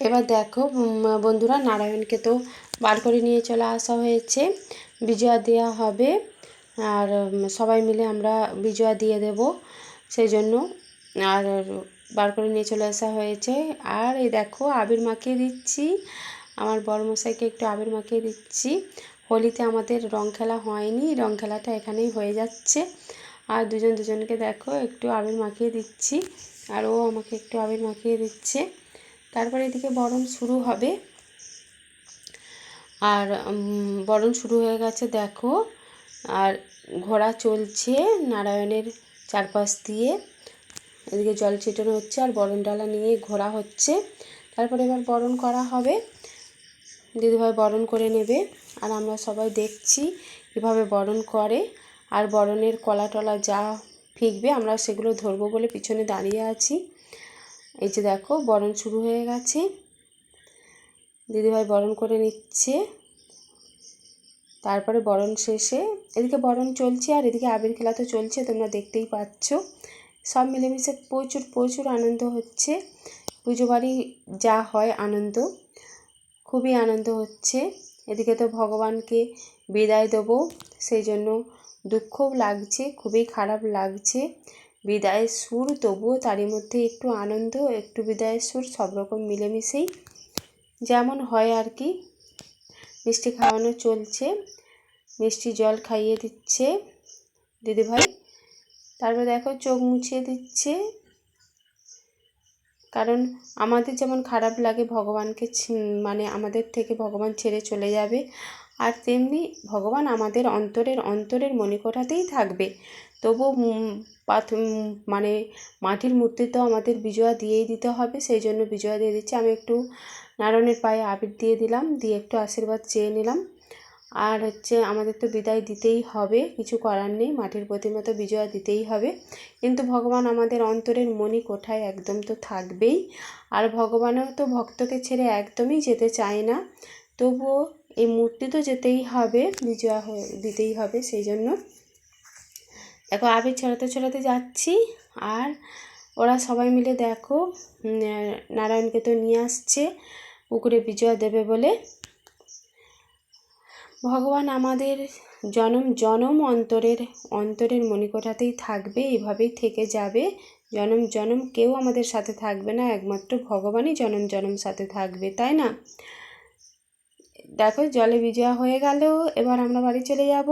এবার দেখো বন্ধুরা, নারায়ণকে তো বার করে নিয়ে চলে আসা হয়েছে, বিজয়া দেওয়া হবে। আর সবাই মিলে আমরা বিজয়া দিয়ে দেব, সেই জন্য আর বার করে নিয়ে চলে আসা হয়েছে। আর এই দেখো আবির মাখিয়ে দিচ্ছি, আমার বড়মশাইকে একটু আবির মাখিয়ে দিচ্ছি। হোলিতে আমাদের রং খেলা হয়নি, রং খেলাটা এখানেই হয়ে যাচ্ছে। আর দুজনকে দেখো একটু আবির মাখিয়ে দিচ্ছি, আর ও আমাকে একটু আবির মাখিয়ে দিচ্ছে। তারপরে এদিকে বরণ শুরু হবে। আর বরণ শুরু হয়ে গেছে দেখো। আর ঘোড়া চলছে নারায়ণের চারপাশ দিয়ে, এদিকে জল ছিটানো হচ্ছে আর বরণ ডালা নিয়ে ঘোরা হচ্ছে। তারপরে এবার বরণ করা হবে, দিদিভাই বরণ করে নেবে। আর আমরা সবাই দেখছি কীভাবে বরণ করে। আর বরণের কলা টলা যা ফিকবে আমরা সেগুলো ধরবো বলে পিছনে দাঁড়িয়ে আছি। এই যে দেখো বরণ শুরু হয়ে গেছে, দিদিভাই বরণ করে নিচ্ছে। তারপরে বরণ শেষে এদিকে বরণ চলছে আর এদিকে আবির খেলা তো চলছে, তোমরা দেখতেই পাচ্ছ। সব মিলেমিশে প্রচুর প্রচুর আনন্দ হচ্ছে। পুজো বাড়ি যা হয় আনন্দ, খুবই আনন্দ হচ্ছে। এদিকে তো ভগবানকে বিদায় দেবো, সেই জন্য দুঃখও লাগছে, খুবই খারাপ লাগছে। বিদায়ের সুর, তবুও তারই মধ্যে একটু আনন্দ, একটু বিদায়ের সুর, সব রকম মিলেমিশেই যেমন হয় আর কি। মিষ্টি খাওয়ানো চলছে, মিষ্টি জল খাইয়ে দিচ্ছে দিদিভাই। তারপরে দেখো চোখ মুছিয়ে দিচ্ছে, কারণ আমাদের যেমন খারাপ লাগে ভগবানকে মানে আমাদের থেকে ভগবান ছেড়ে চলে যাবে, আর তেমনি ভগবান আমাদের অন্তরের মণিকোঠাতেই থাকবে। তবু মানে মাটির মূর্তি তো আমাদের বিজয়া দিয়েই দিতে হবে, সেই জন্য বিজয়া দিয়ে দিচ্ছি। আমি একটু নারায়ণের পায়ে আবির দিয়ে দিলাম, দিয়ে একটু আশীর্বাদ চেয়ে নিলাম। আর আমাদের তো বিদায় দিতেই হবে, কিছু করার নেই, মাটির প্রতিমা তো বিজয়া দিতেই হবে। কিন্তু ভগবান আমাদের অন্তরের মণিকোঠায় একদম তো থাকবেই। আর ভগবানও তো ভক্তকে ছেড়ে একদমই যেতে চায় না, তবুও এই মূর্তি তো যেতেই হবে, বিজয়া দিতেই হবে। সেই জন্য দেখো আবির ছড়াতে যাচ্ছি। আর ওরা সবাই মিলে দেখো নারায়ণকে তো নিয়ে আসছে পুকুরে বিজয়া দেবে বলে। ভগবান আমাদের জনম জনম অন্তরের মণিকোঠাতেই থাকবে, এভাবেই থেকে যাবে জনম জনম। কেউ আমাদের সাথে থাকবে না, একমাত্র ভগবানই জনম জনম সাথে থাকবে, তাই না? দেখো জলে বিজয়া হয়ে গেল, এবার আমরা বাড়ি চলে যাব।